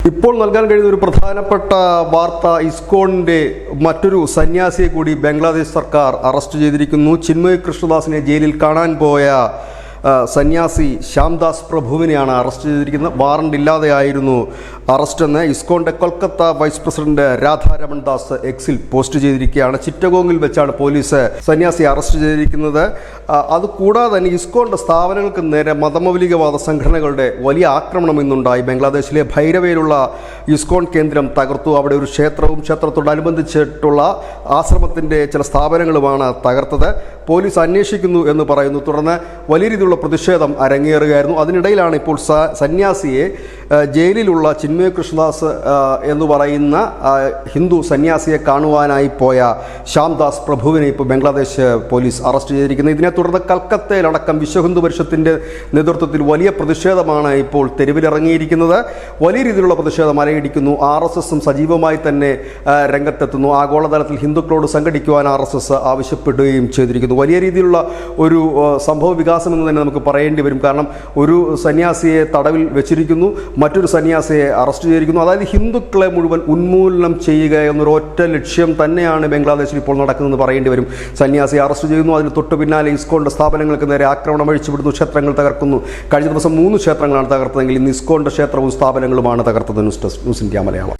ഇപ്പോൾ നൽകാൻ കഴിയുന്ന ഒരു പ്രധാനപ്പെട്ട വാർത്ത, ഇസ്കോണിന്റെ മറ്റൊരു സന്യാസിയെ കൂടി ബംഗ്ലാദേശ് സർക്കാർ അറസ്റ്റ് ചെയ്തിരിക്കുന്നു. ചിന്മയ് കൃഷ്ണദാസിനെ ജയിലിൽ കാണാൻ പോയ സന്യാസി ശ്യാംദാസ് പ്രഭുവിനെയാണ് അറസ്റ്റ് ചെയ്തിരിക്കുന്നത്. വാറണ്ട് ഇല്ലാതെയായിരുന്നു അറസ്റ്റെന്ന് ഇസ്കോണിന്റെ കൊൽക്കത്ത വൈസ് പ്രസിഡന്റ് രാധാരമൺ ദാസ് എക്സിൽ പോസ്റ്റ് ചെയ്തിരിക്കുകയാണ്. ചിറ്റഗോങ്ങിൽ വെച്ചാണ് പോലീസ് സന്യാസിയെ അറസ്റ്റ് ചെയ്തിരിക്കുന്നത്. അതുകൂടാതെ തന്നെ ഇസ്കോണിന്റെ സ്ഥാപനങ്ങൾക്ക് നേരെ മതമൗലികവാദ സംഘടനകളുടെ വലിയ ആക്രമണം ഇന്നുണ്ടായി. ബംഗ്ലാദേശിലെ ഭൈരവയിലുള്ള ഇസ്കോൺ കേന്ദ്രം തകർത്തു. അവിടെ ഒരു ക്ഷേത്രവും ക്ഷേത്രത്തോടനുബന്ധിച്ചിട്ടുള്ള ആശ്രമത്തിന്റെ ചില സ്ഥാപനങ്ങളുമാണ് തകർത്തത്. പോലീസ് അന്വേഷിക്കുന്നു എന്ന് പറയുന്നു. തുടർന്ന് വലിയ രീതിയിലുള്ള പ്രതിഷേധം അരങ്ങേറുകയായിരുന്നു. അതിനിടയിലാണ് ഇപ്പോൾ സന്യാസിയെ ജയിലിലുള്ള ചിന്മയ് കൃഷ്ണദാസ് എന്ന് പറയുന്ന ഹിന്ദു സന്യാസിയെ കാണുവാനായി പോയ ശ്യാംദാസ് പ്രഭുവിനെ ഇപ്പോൾ ബംഗ്ലാദേശ് പോലീസ് അറസ്റ്റ് ചെയ്തിരിക്കുന്നത്. ഇതിനെ തുടർന്ന് കൽക്കത്തയിലടക്കം വിശ്വഹിന്ദു പരിഷത്തിന്റെ നേതൃത്വത്തിൽ വലിയ പ്രതിഷേധമാണ് ഇപ്പോൾ തെരുവിലിറങ്ങിയിരിക്കുന്നത്. വലിയ രീതിയിലുള്ള പ്രതിഷേധം അലയടിക്കുന്നു. RSSും സജീവമായി തന്നെ രംഗത്തെത്തുന്നു. ആഗോളതലത്തിൽ ഹിന്ദുക്കളോട് സംഘടിക്കുവാൻ RSS ആവശ്യപ്പെടുകയും ചെയ്തിരിക്കുന്നു. വലിയ രീതിയിലുള്ള ഒരു സംഭവ വികാസം എന്ന് തന്നെ നമുക്ക് പറയേണ്ടി വരും. കാരണം ഒരു സന്യാസിയെ തടവിൽ വെച്ചിരിക്കുന്നു, മറ്റൊരു സന്യാസിയെ അറസ്റ്റ് ചെയ്തിരിക്കുന്നു. അതായത് ഹിന്ദുക്കളെ മുഴുവൻ ഉന്മൂലനം ചെയ്യുക എന്നൊരു ഒറ്റ ലക്ഷ്യം തന്നെയാണ് ബംഗ്ലാദേശിൽ ഇപ്പോൾ നടക്കുന്നതെന്ന് പറയേണ്ടി വരും. സന്യാസിയെ അറസ്റ്റ് ചെയ്യുന്നു, അതിന് തൊട്ടു പിന്നാലെ ഇസ്കോണിന്റെ സ്ഥാപനങ്ങൾക്ക് നേരെ ആക്രമണം അഴിച്ചുവിടുന്നു, ക്ഷേത്രങ്ങൾ തകർക്കുന്നു. കഴിഞ്ഞ ദിവസം 3 ക്ഷേത്രങ്ങളാണ് തകർത്തതെങ്കിൽ ഇന്ന് ഇസ്കോണിന്റെ ക്ഷേത്രവും സ്ഥാപനങ്ങളുമാണ് തകർത്തത്. News India Malayalam.